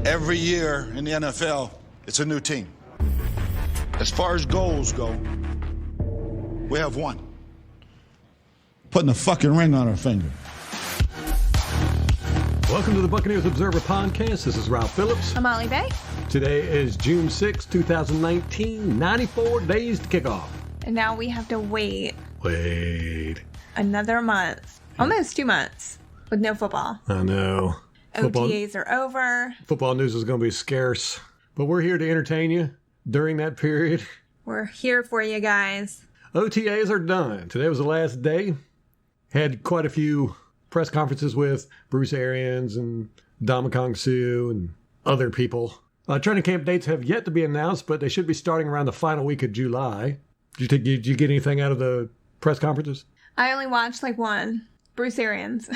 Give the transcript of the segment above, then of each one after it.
Every year in the NFL, it's a new team. As far as goals go, we have one. Putting a fucking ring on our finger. Welcome to the Buccaneers Observer podcast. This is Ralph Phillips. I'm Molly Bay. Today is June 6, 2019, 94 days to kick off. And now we have to wait another month, almost 2 months, with no football. I know. OTAs are over. Football news is going to be scarce, but we're here to entertain you during that period. We're here for you guys. OTAs are done. Today was the last day. Had quite a few press conferences with Bruce Arians and Dominic Sue and other people. Training camp dates have yet to be announced, but they should be starting around the final week of July. Did you get anything out of the press conferences? I only watched one. Bruce Arians.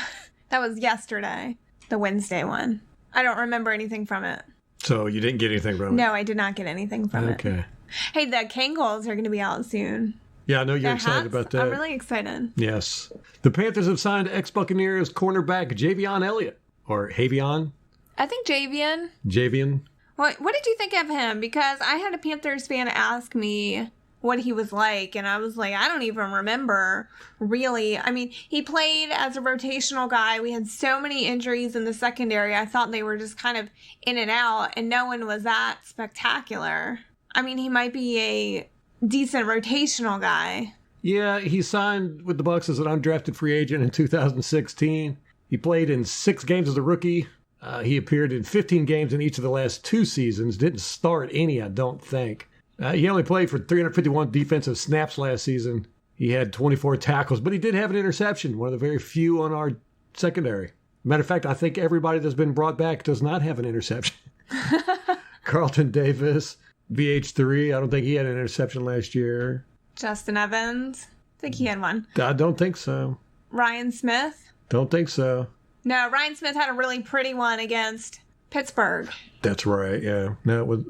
That was yesterday. The Wednesday one. I don't remember anything from it. So you didn't get anything from it? No, I did not get anything from it. Okay. Hey, the Kangles are going to be out soon. Yeah, I know you're excited about that. I'm really excited. Yes. The Panthers have signed ex-Buccaneers cornerback Javien Elliott. Or Javion? I think Javien. Javien. What did you think of him? Because I had a Panthers fan ask me what he was like, and I was like, I don't even remember, really. I mean, he played as a rotational guy. We had so many injuries in the secondary. I thought they were just kind of in and out, and no one was that spectacular. I mean, he might be a decent rotational guy. Yeah, he signed with the Bucs as an undrafted free agent in 2016. He played in 6 games as a rookie. He appeared in 15 games in each of the last 2 seasons. Didn't start any, I don't think. He only played for 351 defensive snaps last season. He had 24 tackles, but he did have an interception, one of the very few on our secondary. Matter of fact, I think everybody that's been brought back does not have an interception. Carlton Davis, VH3, I don't think he had an interception last year. Justin Evans, I think he had one. I don't think so. Ryan Smith? Don't think so. No, Ryan Smith had a really pretty one against Pittsburgh. That's right, yeah. No, it was,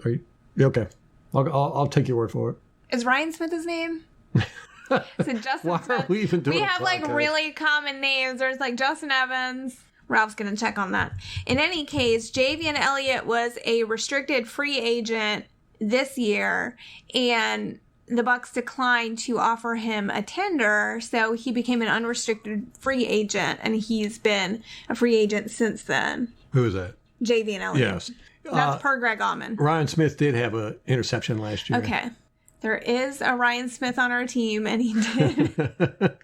okay. I'll take your word for it. Is Ryan Smith his name? Is it Justin Why Smith? are we even doing We have really common names. There's Justin Evans. Ralph's going to check on that. In any case, Javien Elliott was a restricted free agent this year, and the Bucs declined to offer him a tender, so he became an unrestricted free agent, and he's been a free agent since then. Who is that? Javien Elliott. Yes. That's per Greg Allman. Ryan Smith did have an interception last year. Okay. There is a Ryan Smith on our team, and he did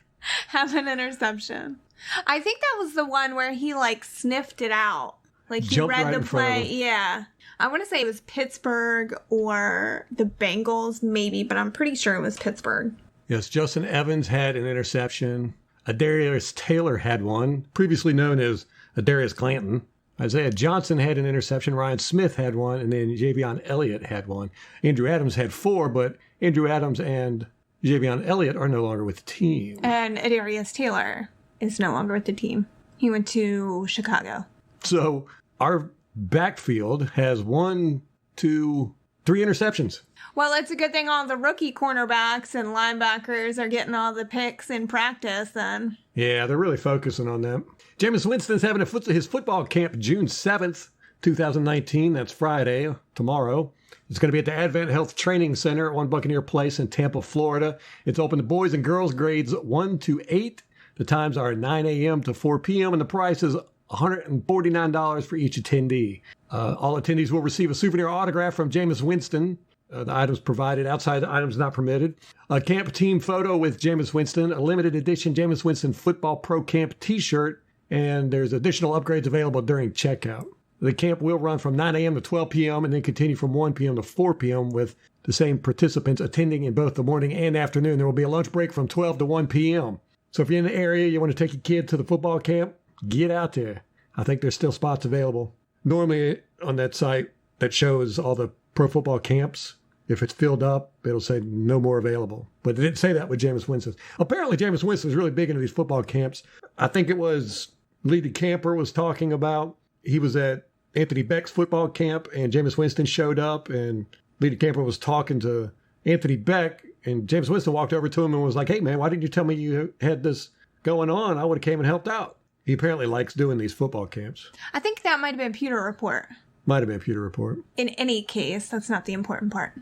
have an interception. I think that was the one where he, sniffed it out. He jumped read right the in front of play. him. Yeah. I want to say it was Pittsburgh or the Bengals, maybe, but I'm pretty sure it was Pittsburgh. Yes, Justin Evans had an interception. Adarius Taylor had one, previously known as Adarius Clanton. Isaiah Johnson had an interception. Ryan Smith had one, and then Javien Elliott had one. Andrew Adams had 4, but Andrew Adams and Javien Elliott are no longer with the team. And Adarius Taylor is no longer with the team. He went to Chicago. So our backfield has 1, 2, 3 interceptions. Well, it's a good thing all the rookie cornerbacks and linebackers are getting all the picks in practice then. Yeah, they're really focusing on that. Jameis Winston's having his football camp June 7th, 2019. That's Friday, tomorrow. It's going to be at the Advent Health Training Center at One Buccaneer Place in Tampa, Florida. It's open to boys and girls grades 1 to 8. The times are 9 a.m. to 4 p.m. and the price is $149 for each attendee. All attendees will receive a souvenir autograph from Jameis Winston. The items provided, outside items not permitted. A camp team photo with Jameis Winston, a limited edition Jameis Winston Football Pro Camp t-shirt, and there's additional upgrades available during checkout. The camp will run from 9 a.m. to 12 p.m. and then continue from 1 p.m. to 4 p.m. with the same participants attending in both the morning and afternoon. There will be a lunch break from 12 to 1 p.m. So if you're in the area, you want to take your kid to the football camp, get out there. I think there's still spots available. Normally on that site that shows all the pro football camps, if it's filled up, it'll say no more available. But it didn't say that with Jameis Winston. Apparently, Jameis Winston is really big into these football camps. I think it was Lee Camper was talking about, he was at Anthony Beck's football camp, and Jameis Winston showed up, and Lee Camper was talking to Anthony Beck, and Jameis Winston walked over to him and was like, hey, man, why didn't you tell me you had this going on? I would have came and helped out. He apparently likes doing these football camps. I think that might have been Pewter Report. Might have been Pewter Report. In any case, that's not the important part.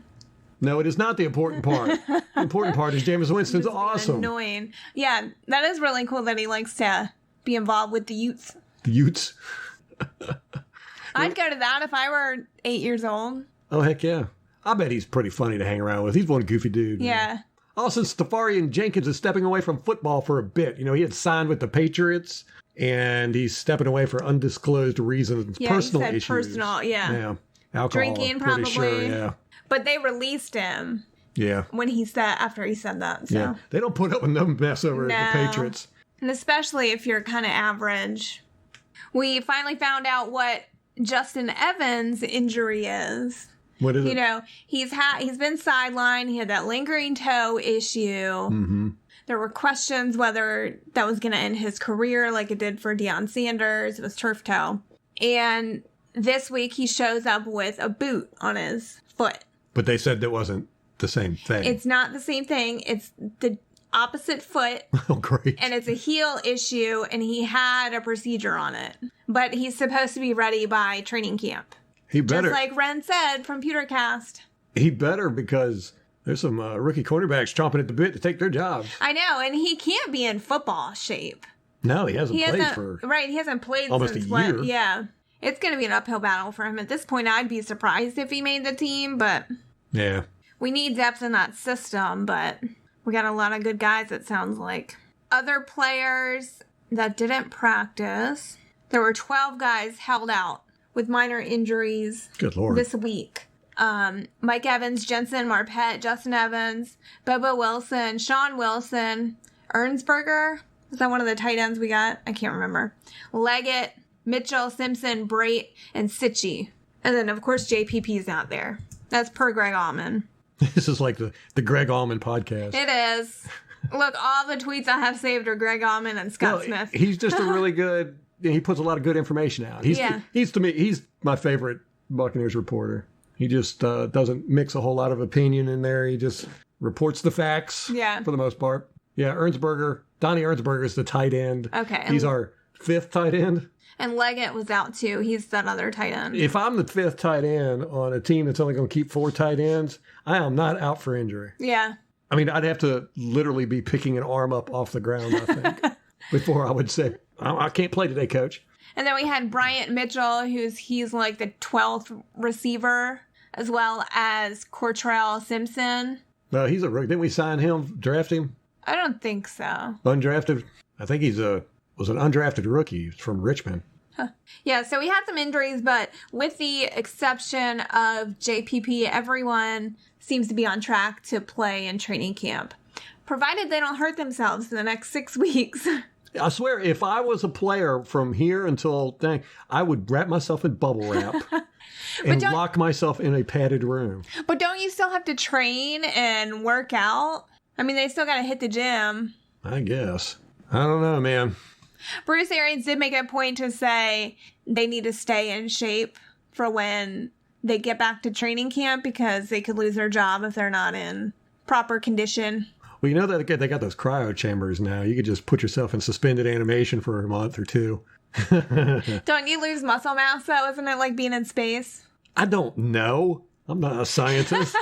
No, it is not the important part. The important part is Jameis Winston's Just awesome. annoying. Yeah, that is really cool that he likes to be involved with the youths. The Utes. I'd go to that if I were 8 years old. Oh, heck yeah. I bet he's pretty funny to hang around with. He's one goofy dude. Yeah. Man. Also, Seferian-Jenkins is stepping away from football for a bit. You know, he had signed with the Patriots, and he's stepping away for undisclosed reasons, Yeah, personal he said issues. personal, yeah. Alcohol, Drinking, I'm pretty probably. sure, yeah. But they released him Yeah. when he said, after he said that. So. Yeah. They don't put up with no mess over No. the Patriots. And especially if you're kind of average. We finally found out what Justin Evans' injury is. What is it? You know, he's been sidelined. He had that lingering toe issue. Mm-hmm. There were questions whether that was going to end his career like it did for Deion Sanders. It was turf toe. And this week he shows up with a boot on his foot. But they said that wasn't the same thing. It's not the same thing. It's the opposite foot. Oh, great. And it's a heel issue, and he had a procedure on it. But he's supposed to be ready by training camp. He better. Just like Ren said from Pewtercast. He better, because there's some rookie quarterbacks chomping at the bit to take their jobs. I know, and he can't be in football shape. No, he hasn't played for... Right, he hasn't played almost since a year. Yeah. It's going to be an uphill battle for him. At this point, I'd be surprised if he made the team, but Yeah. we need depth in that system, but we got a lot of good guys, it sounds like. Other players that didn't practice, there were 12 guys held out with minor injuries Good Lord. this week. Mike Evans, Jensen Marpet, Justin Evans, Bobo Wilson, Sean Wilson, Ernsberger. Is that one of the tight ends we got? I can't remember. Leggett, Mitchell, Simpson, Brait, and Sitchie. And then, of course, JPP's not there. That's per Greg Allman. This is like the Greg Allman podcast. It is. Look, all the tweets I have saved are Greg Allman and Scott Smith. He's just a really good... He puts a lot of good information out. He's to me, he's my favorite Buccaneers reporter. He just doesn't mix a whole lot of opinion in there. He just reports the facts for the most part. Yeah, Donnie Ernsberger is the tight end. Okay. He's our fifth tight end. And Leggett was out too. He's that other tight end. If I'm the fifth tight end on a team that's only going to keep 4 tight ends, I am not out for injury. Yeah. I mean, I'd have to literally be picking an arm up off the ground, I think, before I would say, I can't play today, coach. And then we had Bryant Mitchell, he's like the 12th receiver, as well as Cortrell Simpson. No, he's a rookie. Didn't we sign him, draft him? I don't think so. Undrafted? I think was an undrafted rookie from Richmond. Huh. Yeah, so we had some injuries, but with the exception of JPP, everyone seems to be on track to play in training camp, provided they don't hurt themselves in the next 6 weeks. I swear, if I was a player from here until I would wrap myself in bubble wrap and lock myself in a padded room. But don't you still have to train and work out? I mean, they still got to hit the gym. I guess. I don't know, man. Bruce Arians did make a point to say they need to stay in shape for when they get back to training camp because they could lose their job if they're not in proper condition. Well, you know that they got those cryo chambers now. You could just put yourself in suspended animation for a month or 2. Don't you lose muscle mass, though? Isn't it like being in space? I don't know. I'm not a scientist.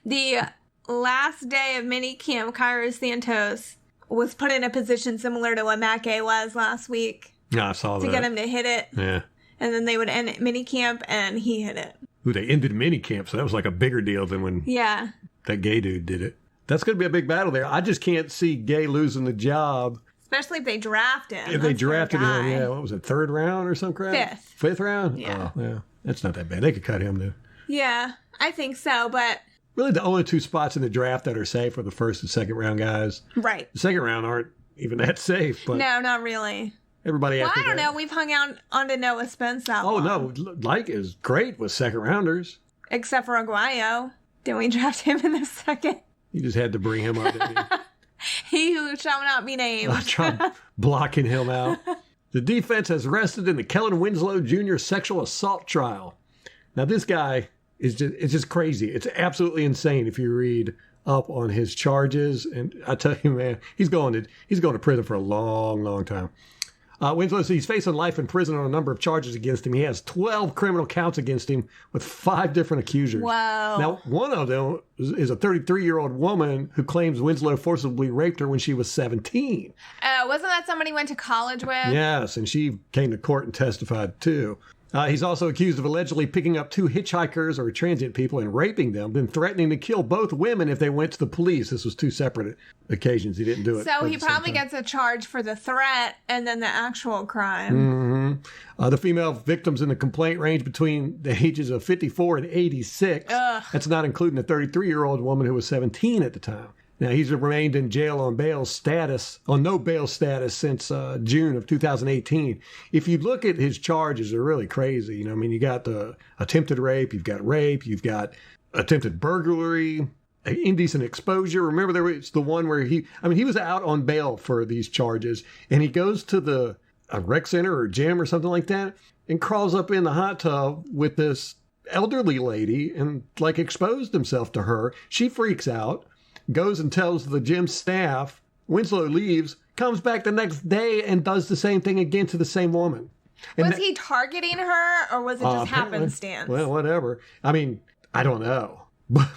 The last day of minicamp, Cairo Santos was put in a position similar to what Matt Gay was last week. Yeah, I saw that. To get him to hit it. Yeah. And then they would end minicamp, and he hit it. Ooh, they ended minicamp, so that was like a bigger deal than when that Gay dude did it. That's going to be a big battle there. I just can't see Gay losing the job. Especially if they draft him. If they drafted him, yeah, what was it, 3rd round or some crap? 5th. 5th round? Yeah. Oh, yeah. That's not that bad. They could cut him, though. Yeah, I think so, but... Really, the only 2 spots in the draft that are safe are the 1st and 2nd round guys. Right. The 2nd round aren't even that safe, but... No, not really. Everybody after I don't know. We've hung out onto Noah Spence that long. Oh, no. Like is great with 2nd rounders. Except for Aguayo. Didn't we draft him in the 2nd? You just had to bring him up, didn't you? He who shall not be named. I tried blocking him out. The defense has rested in the Kellen Winslow Jr. sexual assault trial. Now, this guy is just crazy. It's absolutely insane if you read up on his charges. And I tell you, man, he's going to prison for a long, long time. Winslow says he's facing life in prison on a number of charges against him. He has 12 criminal counts against him with 5 different accusers. Whoa. Now, one of them is a 33-year-old woman who claims Winslow forcibly raped her when she was 17. Wasn't that somebody he went to college with? Yes, and she came to court and testified too. He's also accused of allegedly picking up 2 hitchhikers or transient people and raping them, then threatening to kill both women if they went to the police. This was 2 separate occasions. He didn't do it. So he probably gets a charge for the threat and then the actual crime. Mm-hmm. The female victims in the complaint range between the ages of 54 and 86. Ugh. That's not including a 33-year-old woman who was 17 at the time. Now, he's remained in jail on no bail status since June of 2018. If you look at his charges, they're really crazy. You got the attempted rape, you've got attempted burglary, indecent exposure. Remember, it's the one where he was out on bail for these charges, and he goes to a rec center or gym or something like that and crawls up in the hot tub with this elderly lady and exposed himself to her. She freaks out, goes and tells the gym staff. Winslow leaves, comes back the next day and does the same thing again to the same woman. Was he targeting her or was it just happenstance? Well, whatever. I don't know. But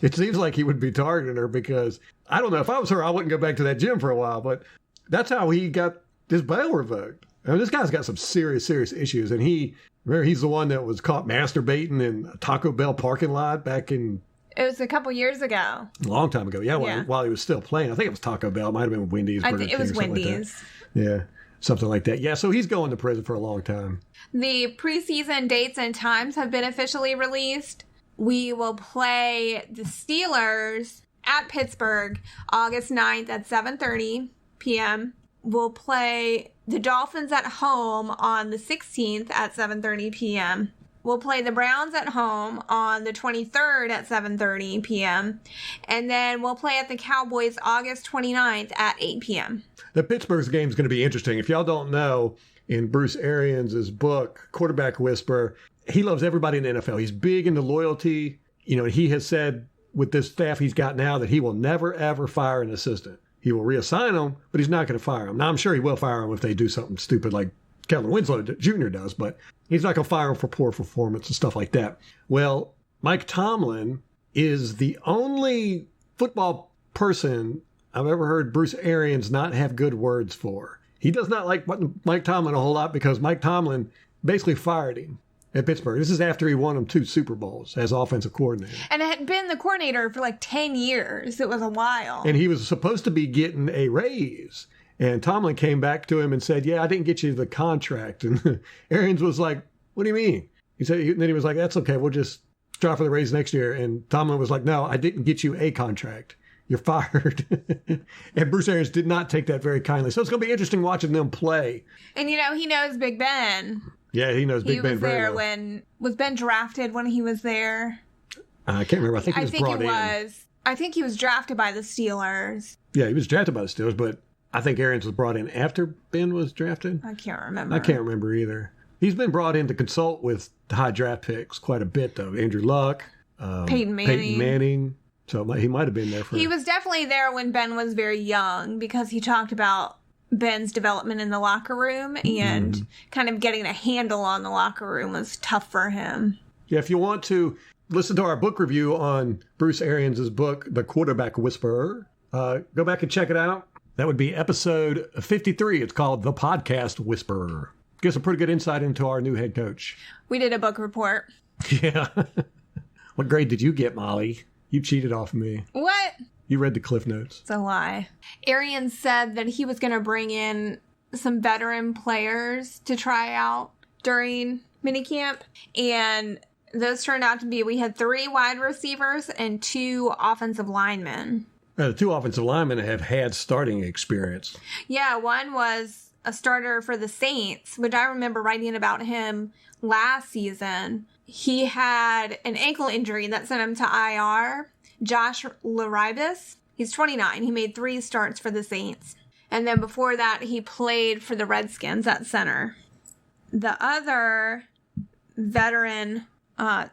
it seems like he would be targeting her because, I don't know, if I was her, I wouldn't go back to that gym for a while. But that's how he got his bail revoked. This guy's got some serious issues. And he's the one that was caught masturbating in a Taco Bell parking lot back in... It was a couple years ago. A long time ago, yeah. While he was still playing. I think it was Taco Bell. It might have been Wendy's. I think it was Wendy's. Yeah, something like that. Yeah, so he's going to prison for a long time. The preseason dates and times have been officially released. We will play the Steelers at Pittsburgh August 9th at 7:30 p.m. We'll play the Dolphins at home on the 16th at 7:30 p.m. We'll play the Browns at home on the 23rd at 7:30 p.m. And then we'll play at the Cowboys August 29th at 8 p.m. The Pittsburgh's game is going to be interesting. If y'all don't know, in Bruce Arians' book, Quarterback Whisperer, he loves everybody in the NFL. He's big into loyalty. He has said with this staff he's got now that he will never, ever fire an assistant. He will reassign them, but he's not going to fire them. Now, I'm sure he will fire them if they do something stupid like Kellen Winslow Jr. does, but he's not going to fire him for poor performance and stuff like that. Well, Mike Tomlin is the only football person I've ever heard Bruce Arians not have good words for. He does not like Mike Tomlin a whole lot because Mike Tomlin basically fired him at Pittsburgh. This is after he won him 2 Super Bowls as offensive coordinator. And it had been the coordinator for 10 years. It was a while. And he was supposed to be getting a raise. And Tomlin came back to him and said, yeah, I didn't get you the contract. And Arians was like, what do you mean? Then he was like, that's okay. We'll just try for the raise next year. And Tomlin was like, no, I didn't get you a contract. You're fired. And Bruce Arians did not take that very kindly. So it's going to be interesting watching them play. And, he knows Big Ben. Yeah, he knows Big Ben very well. Was Ben drafted when he was there? I can't remember. I think he was brought in. I think he was drafted by the Steelers. Yeah, he was drafted by the Steelers, but I think Arians was brought in after Ben was drafted. I can't remember. I can't remember either. He's been brought in to consult with the high draft picks quite a bit, though. Andrew Luck, Peyton Manning. So he might have been there for... He was definitely there when Ben was very young because he talked about Ben's development in the locker room and kind of getting a handle on the locker room was tough for him. Yeah, if you want to listen to our book review on Bruce Arians' book, The Quarterback Whisperer, go back and check it out. That would be episode 53. It's called The Podcast Whisperer. Gives a pretty good insight into our new head coach. We did a book report. Yeah. What grade did you get, Molly? You cheated off me. What? You read the Cliff Notes. It's a lie. Arians said that he was going to bring in some veteran players to try out during minicamp. And those turned out to be, we had 3 wide receivers and 2 offensive linemen. The 2 offensive linemen have had starting experience. Yeah, one was a starter for the Saints, which I remember writing about him last season. He had an ankle injury that sent him to IR. Josh Laribus, he's 29. He made 3 starts for the Saints. And then before that, he played for the Redskins at center. The other veteran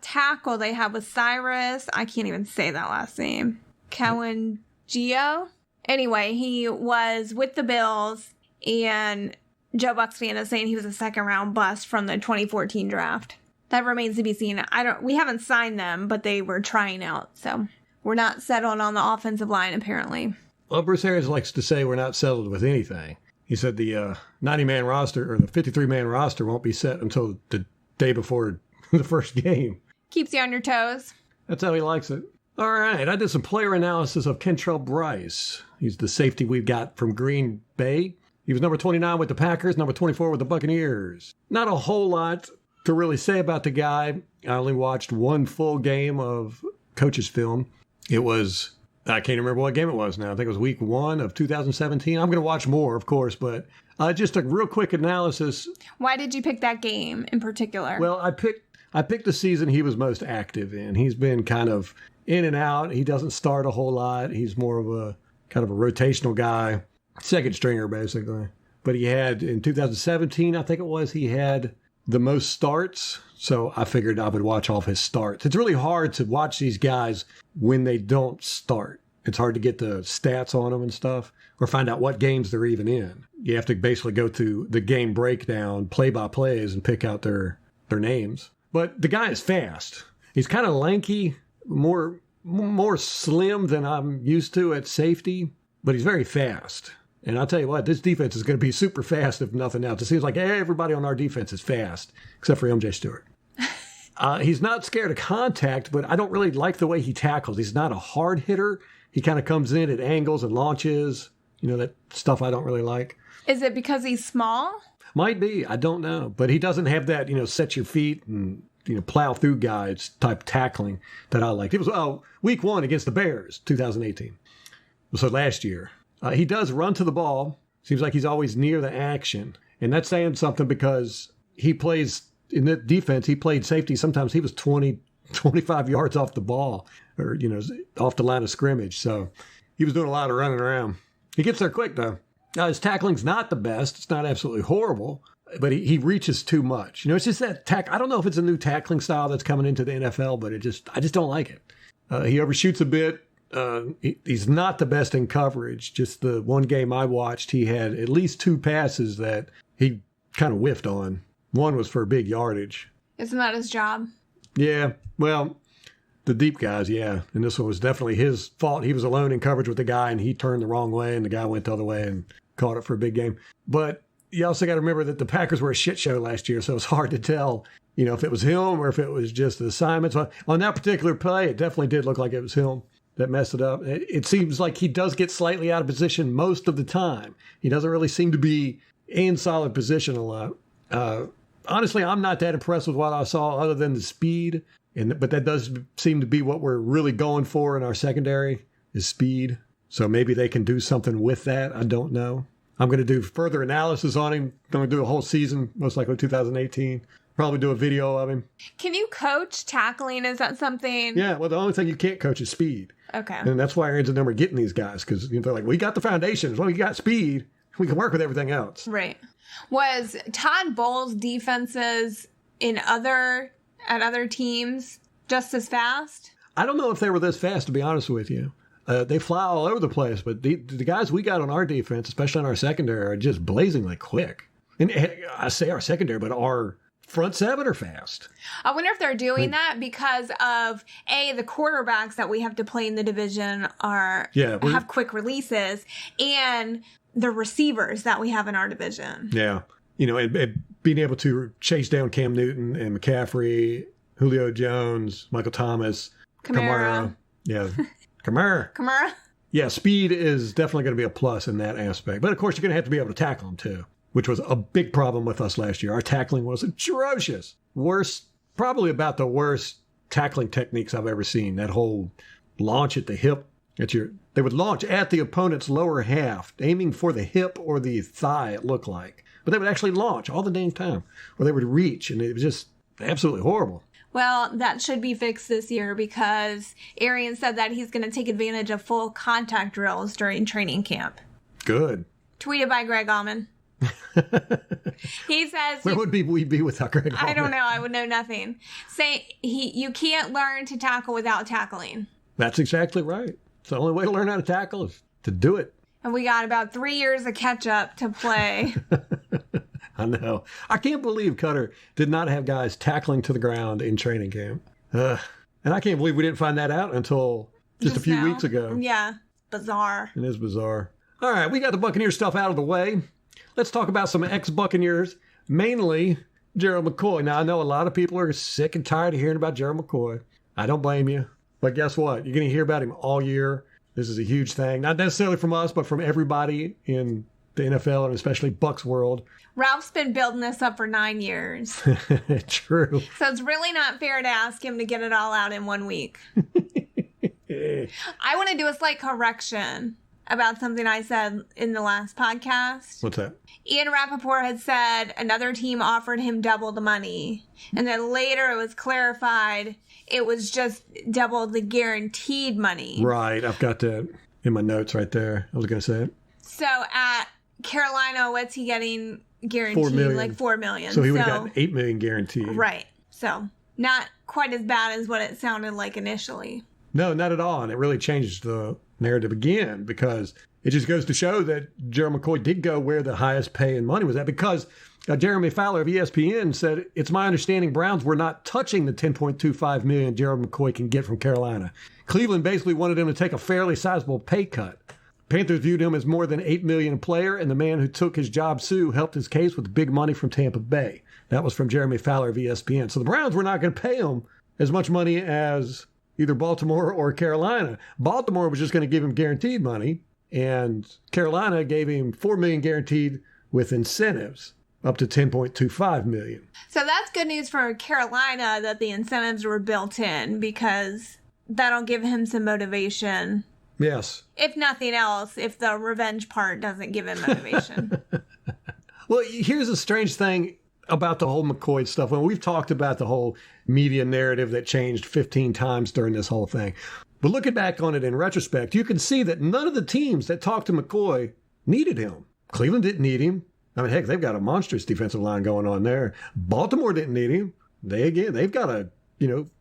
tackle they had was Cyrus. I can't even say that last name. Kellen Winslow. Anyway, he was with the Bills, and Joe Bucks fan is saying he was a second-round bust from the 2014 draft. That remains to be seen. We haven't signed them, but they were trying out, so we're not settled on the offensive line, apparently. Well, Bruce Arians likes to say we're not settled with anything. He said the 90-man roster, or the 53-man roster, won't be set until the day before the first game. Keeps you on your toes. That's how he likes it. All right, I did some player analysis of Kentrell Brice. He's the safety we've got from Green Bay. He was number 29 with the Packers, number 24 with the Buccaneers. Not a whole lot to really say about the guy. I only watched one full game of coach's film. It was, I can't remember what game it was now. I think it was week 1 of 2017. I'm going to watch more, of course, but just a real quick analysis. Why did you pick that game in particular? Well, I picked the season he was most active in. He's been kind of in and out. He doesn't start a whole lot. He's more of a kind of a rotational guy, second stringer basically. But he had, in 2017, I think it was, he had the most starts. So I figured I would watch all of his starts. It's really hard to watch these guys when they don't start. It's hard to get the stats on them and stuff, or find out what games they're even in. You have to basically go through the game breakdown, play-by-plays, and pick out their names. But the guy is fast. He's kind of lanky, more slim than I'm used to at safety, but he's very fast. And I'll tell you what, this defense is going to be super fast if nothing else. It seems like everybody on our defense is fast, except for MJ Stewart. He's not scared of contact, but I don't really like the way he tackles. He's not a hard hitter. He kind of comes in at angles and launches. You know, that stuff I don't really like. Is it because he's small? Might be. I don't know. But he doesn't have that, set your feet and, plow through guys type tackling that I liked. It was week 1 against the Bears, 2018. So last year. He does run to the ball. Seems like he's always near the action. And that's saying something because he plays, in the defense, he played safety. Sometimes he was 20, 25 yards off the ball or, off the line of scrimmage. So he was doing a lot of running around. He gets there quick, though. His tackling's not the best. It's not absolutely horrible, but he reaches too much. It's just that I don't know if it's a new tackling style that's coming into the NFL, but I just don't like it. He overshoots a bit. He's not the best in coverage. Just the one game I watched, he had at least 2 passes that he kind of whiffed on. One was for big yardage. Isn't that his job? Yeah. Well, the deep guys, yeah. And this one was definitely his fault. He was alone in coverage with the guy, and he turned the wrong way, and the guy went the other way and caught it for a big game. But you also got to remember that the Packers were a shit show last year, so it's hard to tell, if it was him or if it was just the assignments. On that particular play, it definitely did look like it was him that messed it up. It seems like he does get slightly out of position most of the time. He doesn't really seem to be in solid position a lot. Honestly, I'm not that impressed with what I saw other than the speed. But that does seem to be what we're really going for in our secondary is speed. So maybe they can do something with that. I don't know. I'm going to do further analysis on him. I'm going to do a whole season, most likely 2018. Probably do a video of him. Can you coach tackling? Is that something? Yeah, well, the only thing you can't coach is speed. Okay. And that's why Aaron's a number getting these guys, because they're like, we got the foundation. As long as you got speed, we can work with everything else. Right. Was Todd Bowles' defenses at other teams just as fast? I don't know if they were this fast, to be honest with you. They fly all over the place, but the guys we got on our defense, especially on our secondary, are just blazingly quick. And I say our secondary, but our front 7 are fast. I wonder if they're doing that because of, the quarterbacks that we have to play in the division have quick releases, and the receivers that we have in our division. Yeah. And being able to chase down Cam Newton and McCaffrey, Julio Jones, Michael Thomas, Kamara. Yeah. Kamara. Yeah, speed is definitely going to be a plus in that aspect. But, of course, you're going to have to be able to tackle them, too, which was a big problem with us last year. Our tackling was atrocious. Probably about the worst tackling techniques I've ever seen. That whole launch at the hip. They would launch at the opponent's lower half, aiming for the hip or the thigh, it looked like. But they would actually launch all the dang time, or they would reach, and it was just absolutely horrible. Well, that should be fixed this year because Arian said that he's going to take advantage of full contact drills during training camp. Good. Tweeted by Greg Allman. He says... Where would we be without Greg Allman? I don't know. I would know nothing. You can't learn to tackle without tackling. That's exactly right. It's the only way to learn how to tackle is to do it. And we got about 3 years of catch up to play. I know. I can't believe Cutter did not have guys tackling to the ground in training camp. And I can't believe we didn't find that out until just a few now. weeks ago. Yeah, bizarre. It is bizarre. All right, we got the Buccaneer stuff out of the way. Let's talk about some ex-Buccaneers, mainly Gerald McCoy. Now, I know a lot of people are sick and tired of hearing about Gerald McCoy. I don't blame you. But guess what? You're going to hear about him all year. This is a huge thing. Not necessarily from us, but from everybody in the NFL and especially Bucs world. Ralph's been building this up for 9 years. True. So it's really not fair to ask him to get it all out in 1 week. I want to do a slight correction about something I said in the last podcast. What's that? Ian Rappaport had said another team offered him double the money. And then later it was clarified it was just double the guaranteed money. Right. I've got that in my notes right there. I was going to say it. So at Carolina, what's he getting guaranteed? $4 million. Like $4 million. So he would have gotten $8 million guaranteed. Right. So not quite as bad as what it sounded like initially. No, not at all. And it really changed the narrative again because it just goes to show that Gerald McCoy did go where the highest pay and money was at because Jeremy Fowler of ESPN said, it's my understanding Browns were not touching the $10.25 million Gerald McCoy can get from Carolina. Cleveland basically wanted him to take a fairly sizable pay cut. Panthers viewed him as more than $8 million a player, and the man who took his job, Sue, helped his case with big money from Tampa Bay. That was from Jeremy Fowler of ESPN. So the Browns were not going to pay him as much money as either Baltimore or Carolina. Baltimore was just going to give him guaranteed money, and Carolina gave him $4 million guaranteed with incentives, up to $10.25 million. So that's good news for Carolina that the incentives were built in because that'll give him some motivation. Yes. If nothing else, if the revenge part doesn't give him motivation. Well, here's a strange thing about the whole McCoy stuff. When we've talked about the whole media narrative that changed 15 times during this whole thing. But looking back on it in retrospect, you can see that none of the teams that talked to McCoy needed him. Cleveland didn't need him. I mean, heck, they've got a monstrous defensive line going on there. Baltimore didn't need him. They've got a,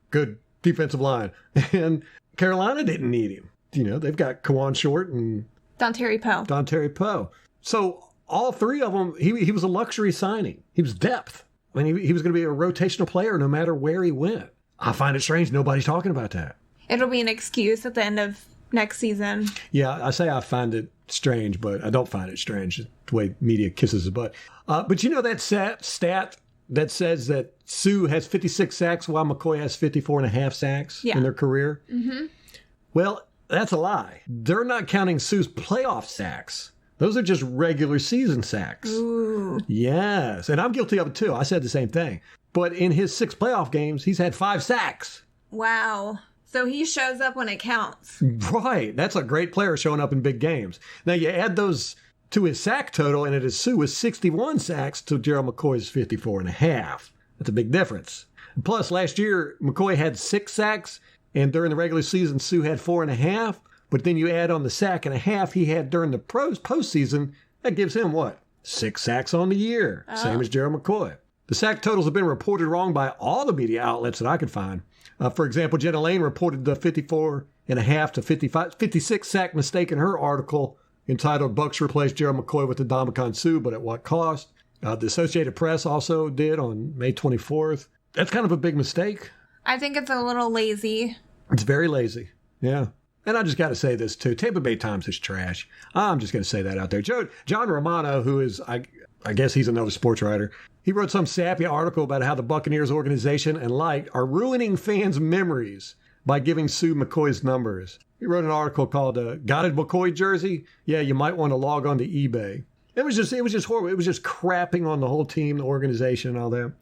good defensive line. And Carolina didn't need him. They've got Kawan Short and Dontari Poe. So all three of them, he was a luxury signing. He was depth. I mean, he was going to be a rotational player no matter where he went. I find it strange nobody's talking about that. It'll be an excuse at the end of next season. Yeah, I say I find it strange, but I don't find it strange the way media kisses his butt. But that stat that says that Sue has 56 sacks while McCoy has 54.5 sacks in their career? Mm-hmm. Well, that's a lie. They're not counting Sue's playoff sacks. Those are just regular season sacks. Ooh. Yes, and I'm guilty of it too. I said the same thing. But in his 6 playoff games, he's had 5 sacks. Wow. So he shows up when it counts. Right. That's a great player showing up in big games. Now, you add those to his sack total, and it is Sue with 61 sacks to Gerald McCoy's 54.5. That's a big difference. Plus, last year, McCoy had 6 sacks, and during the regular season, Sue had 4.5. But then you add on the sack and a half he had during the postseason, that gives him what? 6 sacks on the year. Oh. Same as Gerald McCoy. The sack totals have been reported wrong by all the media outlets that I could find. For example, Jenna Lane reported the 54.5 to 56 sack mistake in her article entitled Bucs Replaced Gerald McCoy with the Ndamukong Suh, but at what cost? The Associated Press also did on May 24th. That's kind of a big mistake. I think it's a little lazy. It's very lazy. Yeah. And I just got to say this, too. Tampa Bay Times is trash. I'm just going to say that out there. John Romano, who is, I guess he's another sports writer, he wrote some sappy article about how the Buccaneers organization and light are ruining fans' memories by giving Sue McCoy's numbers. He wrote an article called Got a McCoy Jersey? Yeah, you might want to log on to eBay. It was just horrible. It was just crapping on the whole team, the organization, and all that.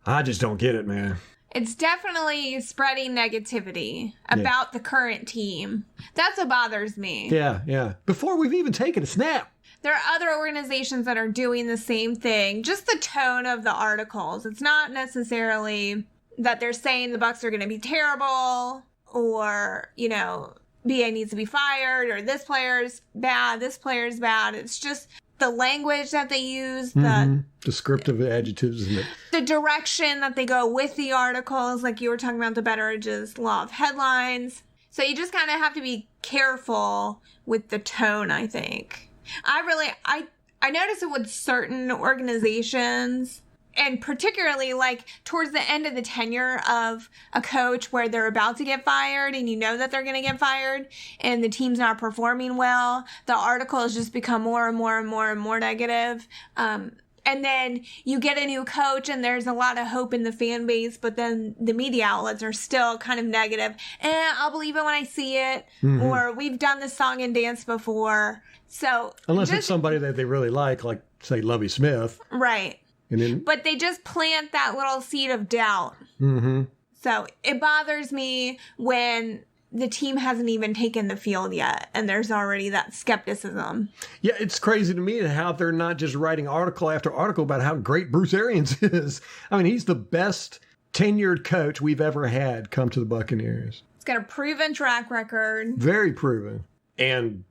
I just don't get it, man. It's definitely spreading negativity about the current team. That's what bothers me. Yeah. Before we've even taken a snap. There are other organizations that are doing the same thing. Just the tone of the articles. It's not necessarily that they're saying the Bucs are going to be terrible or, BA needs to be fired or this player's bad, this player's bad. It's just the language that they use, the descriptive adjectives, isn't it? The direction that they go with the articles, like you were talking about the Betteridge's law of headlines. So you just kind of have to be careful with the tone, I think. I I notice it with certain organizations, and particularly like towards the end of the tenure of a coach where they're about to get fired and you know that they're going to get fired and the team's not performing well, the article has just become more and more and more and more negative. And then you get a new coach and there's a lot of hope in the fan base, but then the media outlets are still kind of negative. I'll believe it when I see it. Mm-hmm. Or we've done this song and dance before. So unless it's somebody that they really like say Lovie Smith. Right. And then, but they just plant that little seed of doubt. Mm-hmm. So it bothers me when the team hasn't even taken the field yet, and there's already that skepticism. Yeah, it's crazy to me how they're not just writing article after article about how great Bruce Arians is. I mean, he's the best tenured coach we've ever had come to the Buccaneers. He's got a proven track record. Very proven. And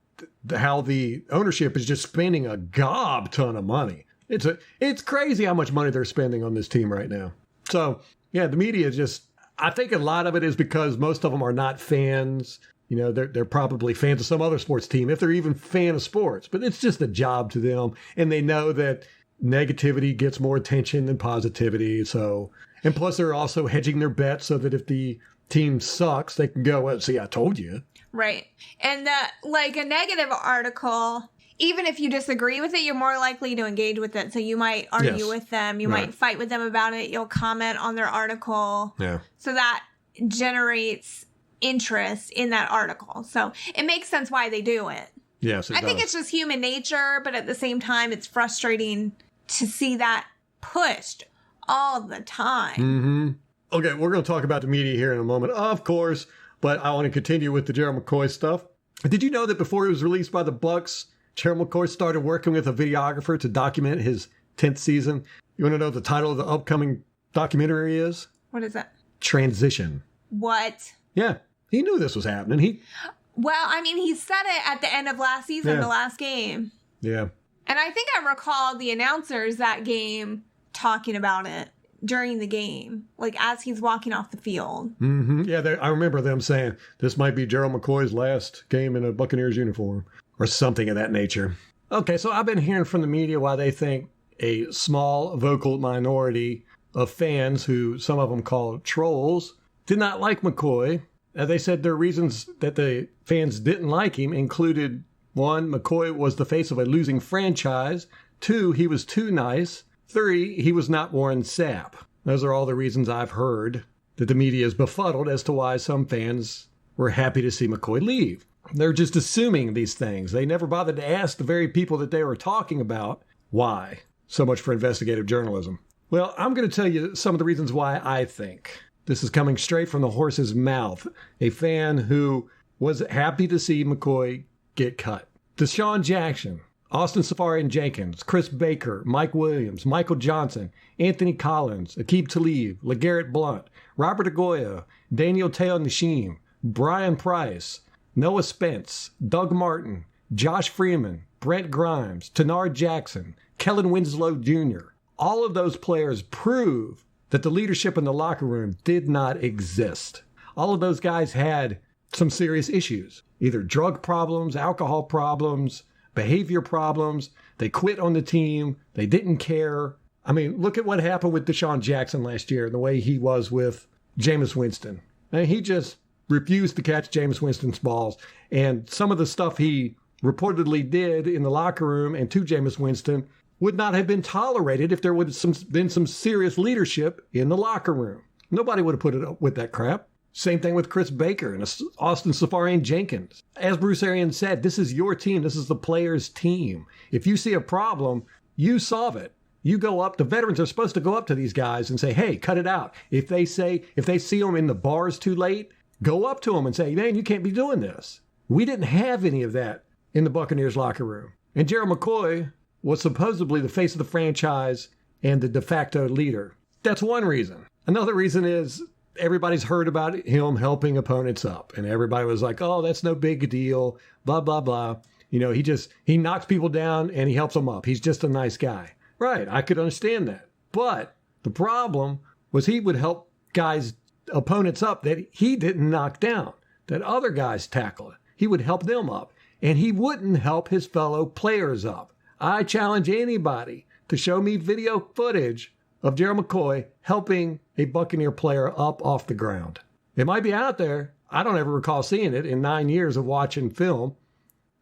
how the ownership is just spending a gob ton of money. It's crazy how much money they're spending on this team right now. So, yeah, the media just... I think a lot of it is because most of them are not fans. You know, they're probably fans of some other sports team, if they're even fan of sports. But it's just a job to them. And they know that negativity gets more attention than positivity. So, and plus they're also hedging their bets so that if the team sucks, they can go, well, see, I told you. Right. And like a negative article, even if you disagree with it, you're more likely to engage with it. So you might argue with them. You might fight with them about it. You'll comment on their article. Yeah. So that generates interest in that article. So it makes sense why they do it. Yes, it does. I think it's just human nature, but at the same time, it's frustrating to see that pushed all the time. Mm-hmm. Okay, we're going to talk about the media here in a moment, of course, but I want to continue with the Gerald McCoy stuff. Did you know that before he was released by the Bucs, Gerald McCoy started working with a videographer to document his 10th season? You want to know what the title of the upcoming documentary is? What is that? Transition. What? Yeah, he knew this was happening. Well, I mean, he said it at the end of last season, the last game. Yeah. And I think I recall the announcers that game talking about it during the game, like as he's walking off the field. Mm-hmm. Yeah, I remember them saying, this might be Gerald McCoy's last game in a Buccaneers uniform, or something of that nature. Okay, so I've been hearing from the media why they think a small vocal minority of fans, who some of them call trolls, did not like McCoy. They said their reasons that the fans didn't like him included, 1, McCoy was the face of a losing franchise. 2, he was too nice. 3, he was not Warren Sapp. Those are all the reasons I've heard that the media is befuddled as to why some fans were happy to see McCoy leave. They're just assuming these things. They never bothered to ask the very people that they were talking about why. So much for investigative journalism. Well, I'm going to tell you some of the reasons why I think. This is coming straight from the horse's mouth. A fan who was happy to see McCoy get cut. Deshaun Jackson, Austin Seferian-Jenkins, Chris Baker, Mike Williams, Michael Johnson, Anthony Collins, Aqib Talib, LeGarrette Blount, Robert Agoya, Daniel Teo-Nashim, Brian Price, Noah Spence, Doug Martin, Josh Freeman, Brent Grimes, Tenard Jackson, Kellen Winslow Jr. All of those players prove that the leadership in the locker room did not exist. All of those guys had some serious issues, either drug problems, alcohol problems, behavior problems. They quit on the team. They didn't care. I mean, look at what happened with Deshaun Jackson last year, the way he was with Jameis Winston. And he just refused to catch Jameis Winston's balls. And some of the stuff he reportedly did in the locker room and to Jameis Winston would not have been tolerated if there would have been some serious leadership in the locker room. Nobody would have put it up with that crap. Same thing with Chris Baker and Austin Seferian-Jenkins. As Bruce Arians said, this is your team. This is the players' team. If you see a problem, you solve it. You go up. The veterans are supposed to go up to these guys and say, hey, cut it out. If they see them in the bars too late, go up to them and say, man, you can't be doing this. We didn't have any of that in the Buccaneers locker room. And Gerald McCoy was supposedly the face of the franchise and the de facto leader. That's one reason. Another reason is everybody's heard about him helping opponents up. And everybody was like, oh, that's no big deal, blah, blah, blah. You know, he knocks people down and he helps them up. He's just a nice guy. Right, I could understand that. But the problem was he would help opponents up that he didn't knock down, that other guys tackled. He would help them up. And he wouldn't help his fellow players up. I challenge anybody to show me video footage of Gerald McCoy helping a Buccaneer player up off the ground. It might be out there. I don't ever recall seeing it in 9 years of watching film,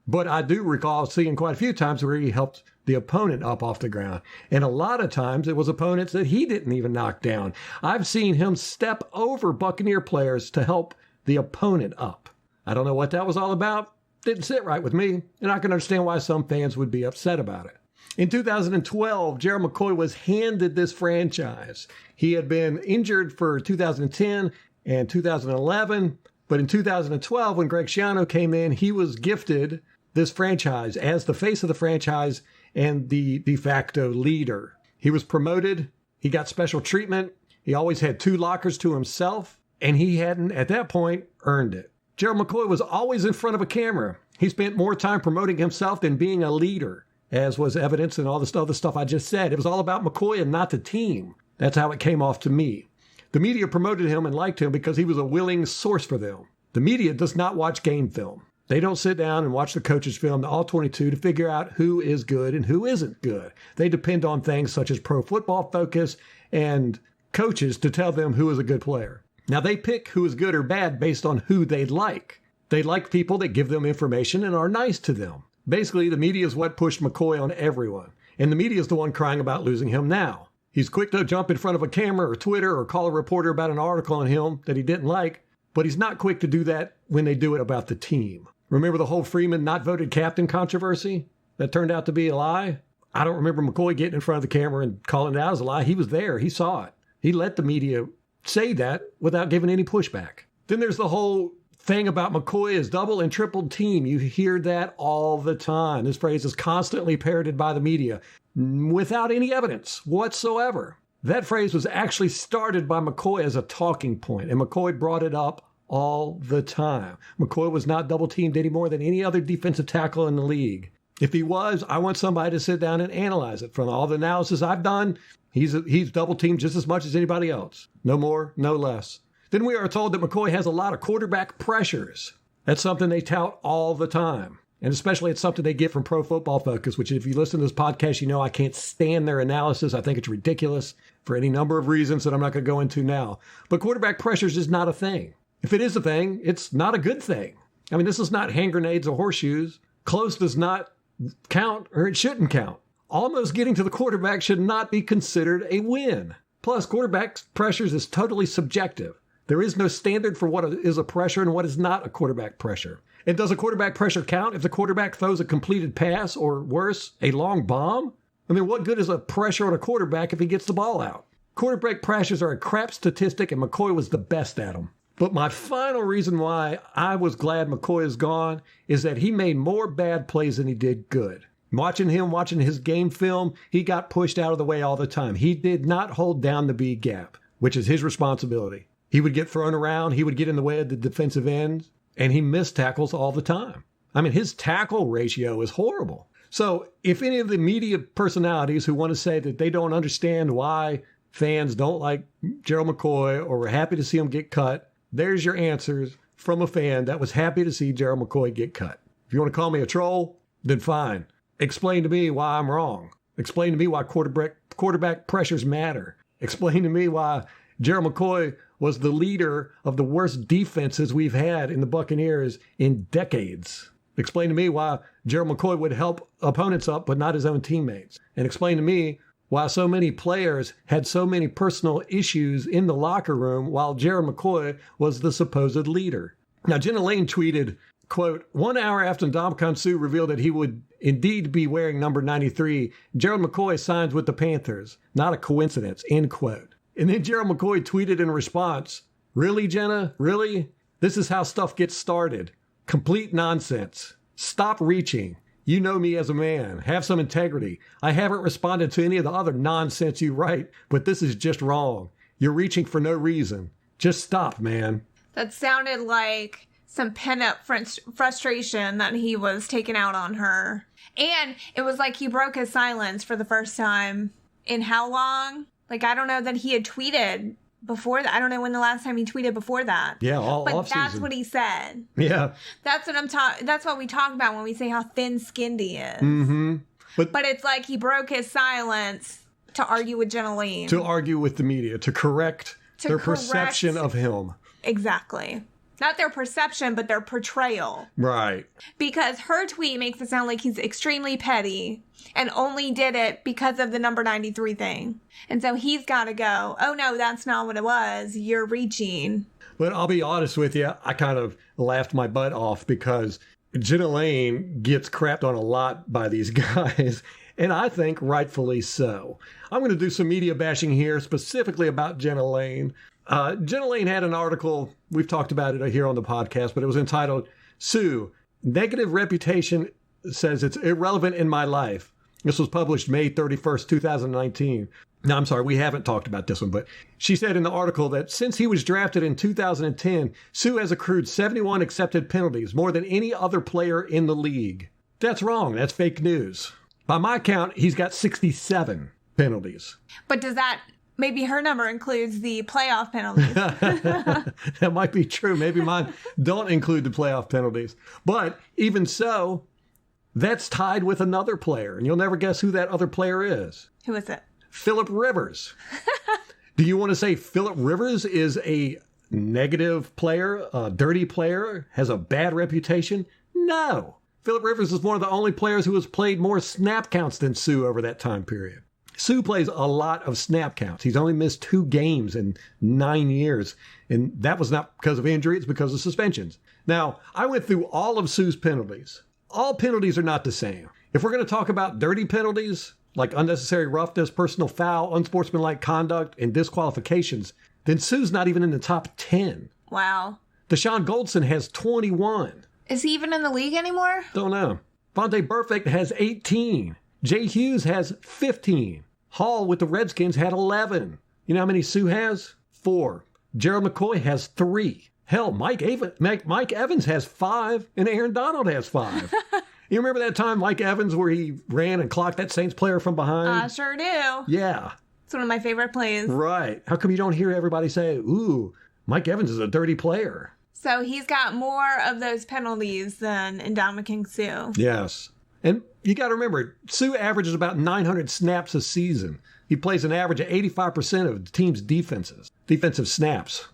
but I do recall seeing quite a few times where he helped the opponent up off the ground. And a lot of times it was opponents that he didn't even knock down. I've seen him step over Buccaneer players to help the opponent up. I don't know what that was all about. Didn't sit right with me, and I can understand why some fans would be upset about it. In 2012, Gerald McCoy was handed this franchise. He had been injured for 2010 and 2011, but in 2012, when Greg Schiano came in, he was gifted this franchise as the face of the franchise and the de facto leader. He was promoted. He got special treatment. He always had 2 lockers to himself, and he hadn't, at that point, earned it. Gerald McCoy was always in front of a camera. He spent more time promoting himself than being a leader, as was evidenced in all this other stuff I just said. It was all about McCoy and not the team. That's how it came off to me. The media promoted him and liked him because he was a willing source for them. The media does not watch game film. They don't sit down and watch the coaches film, the All-22, to figure out who is good and who isn't good. They depend on things such as Pro Football Focus and coaches to tell them who is a good player. Now, they pick who is good or bad based on who they like. They like people that give them information and are nice to them. Basically, the media is what pushed McCoy on everyone. And the media is the one crying about losing him now. He's quick to jump in front of a camera or Twitter or call a reporter about an article on him that he didn't like, but he's not quick to do that when they do it about the team. Remember the whole Freeman not voted captain controversy? That turned out to be a lie? I don't remember McCoy getting in front of the camera and calling it out as a lie. He was there. He saw it. He let the media say that without giving any pushback. Then there's the whole thing about McCoy is double and triple team. You hear that all the time. This phrase is constantly parroted by the media without any evidence whatsoever. That phrase was actually started by McCoy as a talking point, and McCoy brought it up all the time. McCoy was not double teamed any more than any other defensive tackle in the league. If he was, I want somebody to sit down and analyze it. From all the analysis I've done, he's double teamed just as much as anybody else. No more, no less. Then we are told that McCoy has a lot of quarterback pressures. That's something they tout all the time. And especially it's something they get from Pro Football Focus, which if you listen to this podcast, you know I can't stand their analysis. I think it's ridiculous for any number of reasons that I'm not going to go into now. But quarterback pressures is not a thing. If it is a thing, it's not a good thing. I mean, this is not hand grenades or horseshoes. Close does not count, or it shouldn't count. Almost getting to the quarterback should not be considered a win. Plus, quarterback pressures is totally subjective. There is no standard for what is a pressure and what is not a quarterback pressure. And does a quarterback pressure count if the quarterback throws a completed pass or, worse, a long bomb? I mean, what good is a pressure on a quarterback if he gets the ball out? Quarterback pressures are a crap statistic, and McCoy was the best at them. But my final reason why I was glad McCoy is gone is that he made more bad plays than he did good. Watching his game film, he got pushed out of the way all the time. He did not hold down the B gap, which is his responsibility. He would get thrown around. He would get in the way of the defensive ends, and he missed tackles all the time. I mean, his tackle ratio is horrible. So if any of the media personalities who want to say that they don't understand why fans don't like Gerald McCoy or were happy to see him get cut, there's your answers from a fan that was happy to see Gerald McCoy get cut. If you want to call me a troll, then fine. Explain to me why I'm wrong. Explain to me why quarterback pressures matter. Explain to me why Gerald McCoy was the leader of the worst defenses we've had in the Buccaneers in decades. Explain to me why Gerald McCoy would help opponents up, but not his own teammates. And explain to me why so many players had so many personal issues in the locker room while Gerald McCoy was the supposed leader. Now, Jenna Lane tweeted, quote, 1 hour after Ndamukong Suh revealed that he would indeed be wearing number 93, Gerald McCoy signs with the Panthers. Not a coincidence, end quote. And then Gerald McCoy tweeted in response, really, Jenna? Really? This is how stuff gets started. Complete nonsense. Stop reaching. You know me as a man. Have some integrity. I haven't responded to any of the other nonsense you write, but this is just wrong. You're reaching for no reason. Just stop, man. That sounded like some pent-up frustration that he was taking out on her. And it was like he broke his silence for the first time in how long? Like, I don't know that he had tweeted before that. I don't know when the last time he tweeted before that. Yeah, all but off-season. That's what he said. Yeah. That's what we talk about when we say how thin-skinned he is. Mm-hmm. But it's like he broke his silence to argue with Jenna Lane. To argue with the media, to correct their perception of him. Exactly. Not their perception, but their portrayal. Right. Because her tweet makes it sound like he's extremely petty and only did it because of the number 93 thing. And so he's got to go, oh no, that's not what it was. You're reaching. But I'll be honest with you, I kind of laughed my butt off because Jenna Lane gets crapped on a lot by these guys, and I think rightfully so. I'm going to do some media bashing here, specifically about Jenna Lane. Jenna Lane had an article, we've talked about it here on the podcast, but it was entitled, Sue, Negative Reputation Says It's Irrelevant in My Life. This was published May 31st, 2019. No, I'm sorry, we haven't talked about this one, but she said in the article that since he was drafted in 2010, Sue has accrued 71 accepted penalties, more than any other player in the league. That's wrong. That's fake news. By my count, he's got 67 penalties. But does that, maybe her number includes the playoff penalties? That might be true. Maybe mine don't include the playoff penalties. But even so, that's tied with another player, and you'll never guess who that other player is. Who is it? Phillip Rivers. Do you want to say Phillip Rivers is a negative player, a dirty player, has a bad reputation? No. Phillip Rivers is one of the only players who has played more snap counts than Sue over that time period. Sue plays a lot of snap counts. He's only missed 2 games in 9 years, and that was not because of injury, it's because of suspensions. Now, I went through all of Sue's penalties. All penalties are not the same. If we're going to talk about dirty penalties, like unnecessary roughness, personal foul, unsportsmanlike conduct, and disqualifications, then Sue's not even in the top 10. Wow. Deshaun Goldson has 21. Is he even in the league anymore? Don't know. Vontae Burfict has 18. Jay Hughes has 15. Hall with the Redskins had 11. You know how many Sue has? 4. Gerald McCoy has 3. Hell, Mike Evans has 5, and Aaron Donald has 5. You remember that time, Mike Evans, where he ran and clocked that Saints player from behind? I sure do. Yeah. It's one of my favorite plays. Right. How come you don't hear everybody say, ooh, Mike Evans is a dirty player? So he's got more of those penalties than Endowment King Sue. Yes. And you got to remember, Sue averages about 900 snaps a season. He plays an average of 85% of the team's defensive snaps.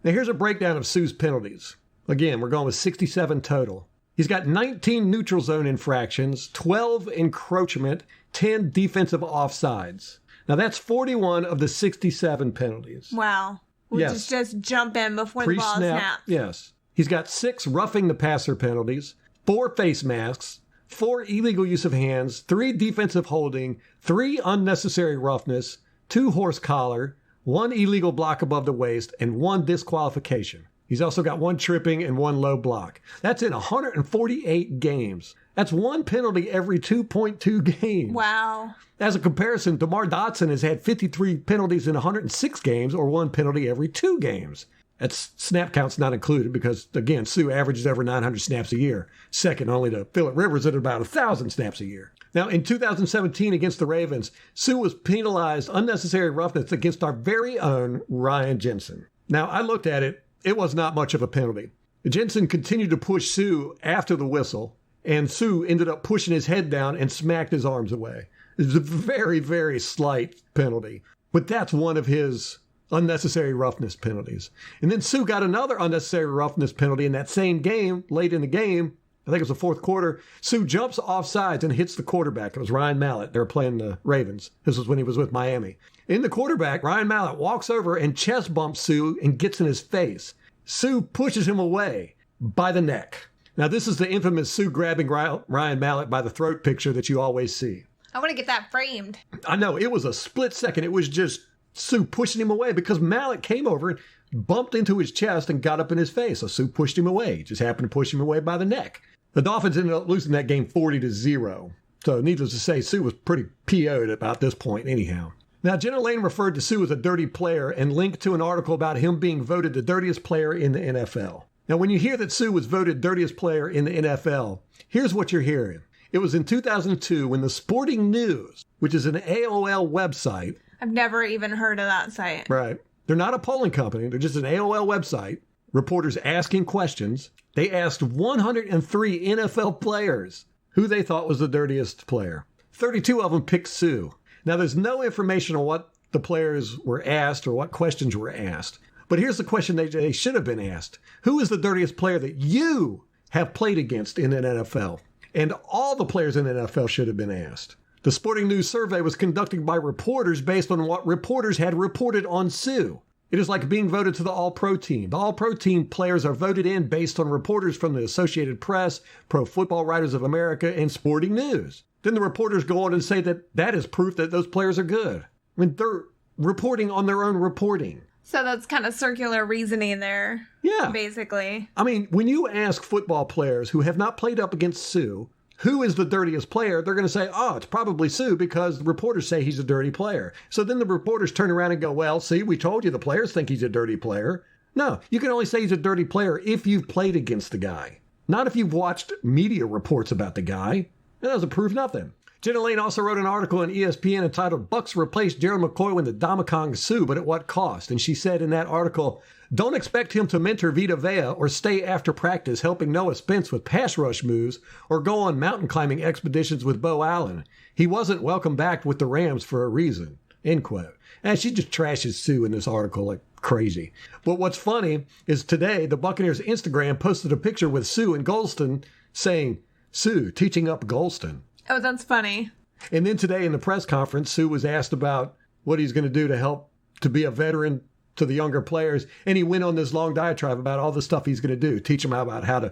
Now here's a breakdown of Sue's penalties. Again, we're going with 67 total. He's got 19 neutral zone infractions, 12 encroachment, 10 defensive offsides. Now that's 41 of the 67 penalties. Wow. Which is just jump in before the ball snaps. Yes. He's got 6 roughing the passer penalties, 4 face masks, 4 illegal use of hands, 3 defensive holding, 3 unnecessary roughness, 2 horse collar, 1 illegal block above the waist, and 1 disqualification. He's also got 1 tripping and 1 low block. That's in 148 games. That's 1 penalty every 2.2 games. Wow. As a comparison, DeMar Dotson has had 53 penalties in 106 games, or 1 penalty every 2 games. That's snap counts not included because, again, Sue averages over 900 snaps a year, second only to Phillip Rivers at about 1,000 snaps a year. Now, in 2017 against the Ravens, Sue was penalized unnecessary roughness against our very own Ryan Jensen. Now, I looked at it. It was not much of a penalty. Jensen continued to push Sue after the whistle, and Sue ended up pushing his head down and smacked his arms away. It was a very, very slight penalty, but that's one of his unnecessary roughness penalties. And then Sue got another unnecessary roughness penalty in that same game, late in the game. I think it was the 4th quarter. Sue jumps off sides and hits the quarterback. It was Ryan Mallett. They were playing the Ravens. This was when he was with Miami. In the quarterback, Ryan Mallett walks over and chest bumps Sue and gets in his face. Sue pushes him away by the neck. Now, this is the infamous Sue grabbing Ryan Mallett by the throat picture that you always see. I want to get that framed. I know. It was a split second. It was just Sue pushing him away because Mallett came over and bumped into his chest and got up in his face. So Sue pushed him away. He just happened to push him away by the neck. The Dolphins ended up losing that game 40-0. So needless to say, Sue was pretty PO'd about this point anyhow. Now, Jenna Lane referred to Sue as a dirty player and linked to an article about him being voted the dirtiest player in the NFL. Now, when you hear that Sue was voted dirtiest player in the NFL, here's what you're hearing. It was in 2002 when the Sporting News, which is an AOL website. I've never even heard of that site. Right. They're not a polling company. They're just an AOL website. Reporters asking questions. They asked 103 NFL players who they thought was the dirtiest player. 32 of them picked Sue. Now, there's no information on what the players were asked or what questions were asked. But here's the question they should have been asked. Who is the dirtiest player that you have played against in an NFL? And all the players in the NFL should have been asked. The Sporting News survey was conducted by reporters based on what reporters had reported on Sue. It is like being voted to the All-Pro team. The All-Pro team players are voted in based on reporters from the Associated Press, Pro Football Writers of America, and Sporting News. Then the reporters go on and say that is proof that those players are good. I mean, they're reporting on their own reporting. So that's kind of circular reasoning there. Yeah. Basically. I mean, when you ask football players who have not played up against Sue, who is the dirtiest player, they're going to say, oh, it's probably Sue because the reporters say he's a dirty player. So then the reporters turn around and go, well, see, we told you the players think he's a dirty player. No, you can only say he's a dirty player if you've played against the guy. Not if you've watched media reports about the guy. That doesn't prove nothing. Jenna Lane also wrote an article on ESPN entitled, Bucs Replaced Gerald McCoy when the Domicong Sue, but at what cost? And she said in that article, don't expect him to mentor Vita Vea or stay after practice helping Noah Spence with pass rush moves or go on mountain climbing expeditions with Bo Allen. He wasn't welcome back with the Rams for a reason. End quote. And she just trashes Sue in this article like crazy. But what's funny is today the Buccaneers Instagram posted a picture with Sue and Golston saying, Sue teaching up Golston. Oh, that's funny. And then today in the press conference, Sue was asked about what he's going to do to help to be a veteran to the younger players. And he went on this long diatribe about all the stuff he's going to do, teach them about how to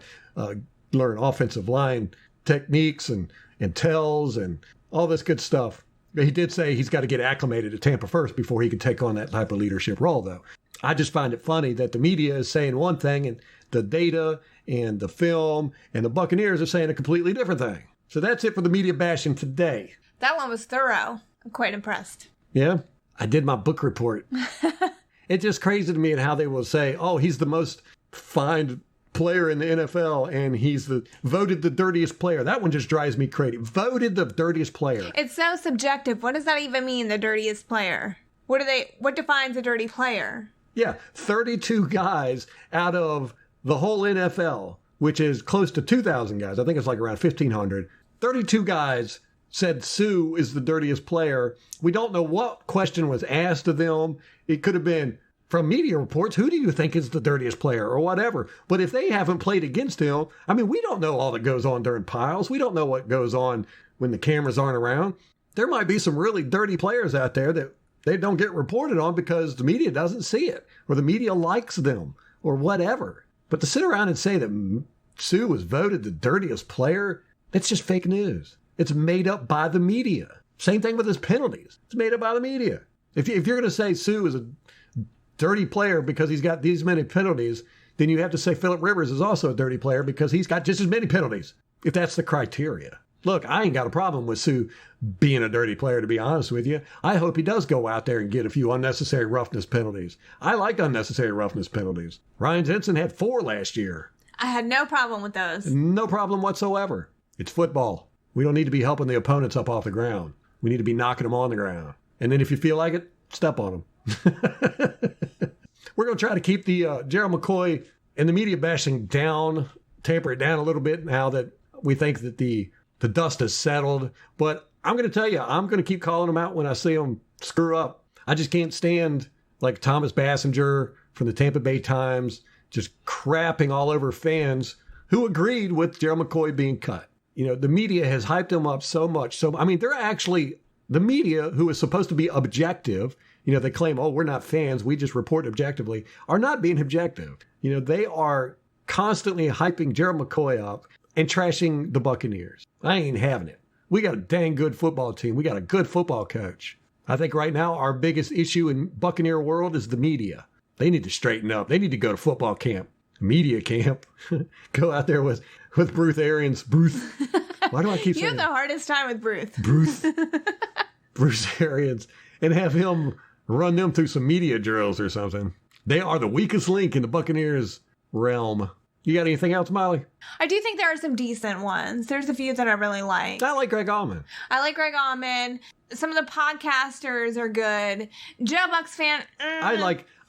learn offensive line techniques and tells and all this good stuff. But he did say he's got to get acclimated to Tampa first before he can take on that type of leadership role, though. I just find it funny that the media is saying one thing and the data and the film and the Buccaneers are saying a completely different thing. So that's it for the media bashing today. That one was thorough. I'm quite impressed. Yeah, I did my book report. It's just crazy to me at how they will say, oh, he's the most fined player in the NFL and he's voted the dirtiest player. That one just drives me crazy. Voted the dirtiest player. It's so subjective. What does that even mean, the dirtiest player? What defines a dirty player? Yeah, 32 guys out of the whole NFL, which is close to 2,000 guys. I think it's like around 1,500. 32 guys said Sue is the dirtiest player. We don't know what question was asked of them. It could have been from media reports, who do you think is the dirtiest player or whatever. But if they haven't played against him, I mean, we don't know all that goes on during piles. We don't know what goes on when the cameras aren't around. There might be some really dirty players out there that they don't get reported on because the media doesn't see it or the media likes them or whatever. But to sit around and say that Sue was voted the dirtiest player, that's just fake news. It's made up by the media. Same thing with his penalties. It's made up by the media. If you're going to say Sue is a dirty player because he's got these many penalties, then you have to say Phillip Rivers is also a dirty player because he's got just as many penalties, if that's the criteria. Look, I ain't got a problem with Sue being a dirty player, to be honest with you. I hope he does go out there and get a few unnecessary roughness penalties. I like unnecessary roughness penalties. Ryan Jensen had 4 last year. I had no problem with those. No problem whatsoever. It's football. We don't need to be helping the opponents up off the ground. We need to be knocking them on the ground. And then if you feel like it, step on them. We're going to try to keep the Gerald McCoy and the media bashing down, tamper it down a little bit now that we think that the dust has settled. But I'm going to tell you, I'm going to keep calling them out when I see them screw up. I just can't stand like Thomas Bassinger from the Tampa Bay Times just crapping all over fans who agreed with Gerald McCoy being cut. You know, the media has hyped him up so much. So, I mean, they're actually, the media who is supposed to be objective, you know, they claim, oh, we're not fans, we just report objectively, are not being objective. You know, they are constantly hyping Gerald McCoy up and trashing the Buccaneers. I ain't having it. We got a dang good football team. We got a good football coach. I think right now our biggest issue in Buccaneer world is the media. They need to straighten up. They need to go to football camp, media camp, go out there with Bruce Arians. Bruce. Why do I keep saying You have the hardest time with Bruce Arians, and have him run them through some media drills or something. They are the weakest link in the Buccaneers realm. You got anything else, Molly? I do think there are some decent ones. There's a few that I really like. I like Greg Allman. I like Greg Allman. Some of the podcasters are good. Joe Bucks fan. I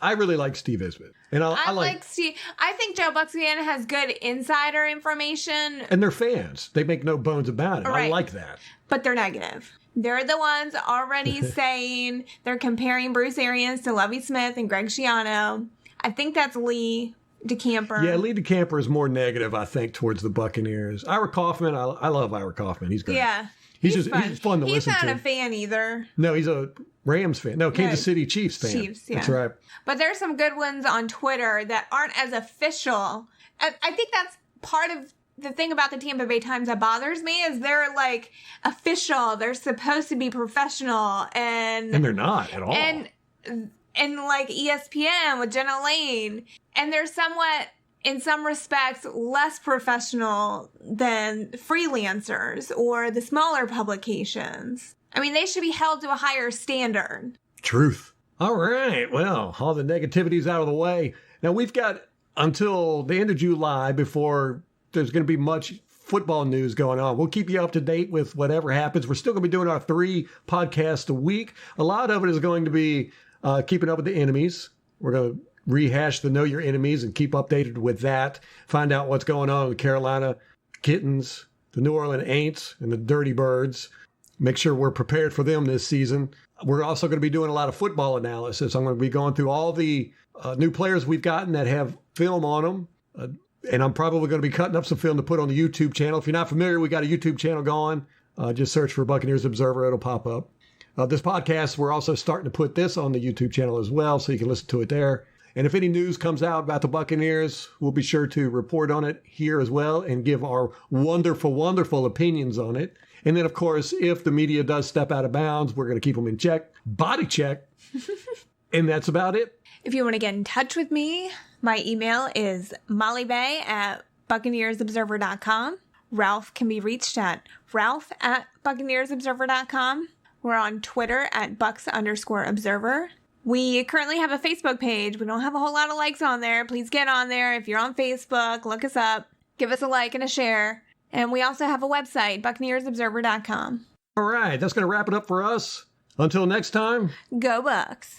I really like Steve Isbett. And I like Steve. I think Joe Bucksman has good insider information. And they're fans. They make no bones about it. Right. I like that. But they're negative. They're the ones already saying they're comparing Bruce Arians to Lovie Smith and Greg Schiano. I think that's Lee DeCamper. Yeah, Lee DeCamper is more negative, I think, towards the Buccaneers. Ira Kaufman, I love Ira Kaufman. He's great. Yeah. He's fun to listen to. He's not a fan either. No, he's a Rams fan. No, Kansas City Chiefs fan. Chiefs, yeah. That's right. But there's some good ones on Twitter that aren't as official. I think that's part of the thing about the Tampa Bay Times that bothers me is they're like official. They're supposed to be professional. And they're not at all. And like ESPN with Jenna Lane. And they're somewhat, in some respects, less professional than freelancers or the smaller publications. I mean, they should be held to a higher standard. Truth. All right. Well, all the negativity's out of the way. Now, we've got until the end of July before there's going to be much football news going on. We'll keep you up to date with whatever happens. We're still going to be doing our 3 podcasts a week. A lot of it is going to be keeping up with the enemies. We're going to rehash the Know Your Enemies and keep updated with that. Find out what's going on with the Carolina Kittens, the New Orleans Aints, and the Dirty Birds. Make sure we're prepared for them this season. We're also going to be doing a lot of football analysis. I'm going to be going through all the new players we've gotten that have film on them. And I'm probably going to be cutting up some film to put on the YouTube channel. If you're not familiar, we got a YouTube channel going. Just search for Buccaneers Observer. It'll pop up. This podcast, we're also starting to put this on the YouTube channel as well, so you can listen to it there. And if any news comes out about the Buccaneers, we'll be sure to report on it here as well and give our wonderful, wonderful opinions on it. And then, of course, if the media does step out of bounds, we're going to keep them in check. Body check. And that's about it. If you want to get in touch with me, my email is mollybay@buccaneersobserver.com. Ralph can be reached at ralph@buccaneersobserver.com. We're on Twitter at Bucs_observer. We currently have a Facebook page. We don't have a whole lot of likes on there. Please get on there. If you're on Facebook, look us up. Give us a like and a share. And we also have a website, buccaneersobserver.com. All right, that's going to wrap it up for us. Until next time. Go Bucs.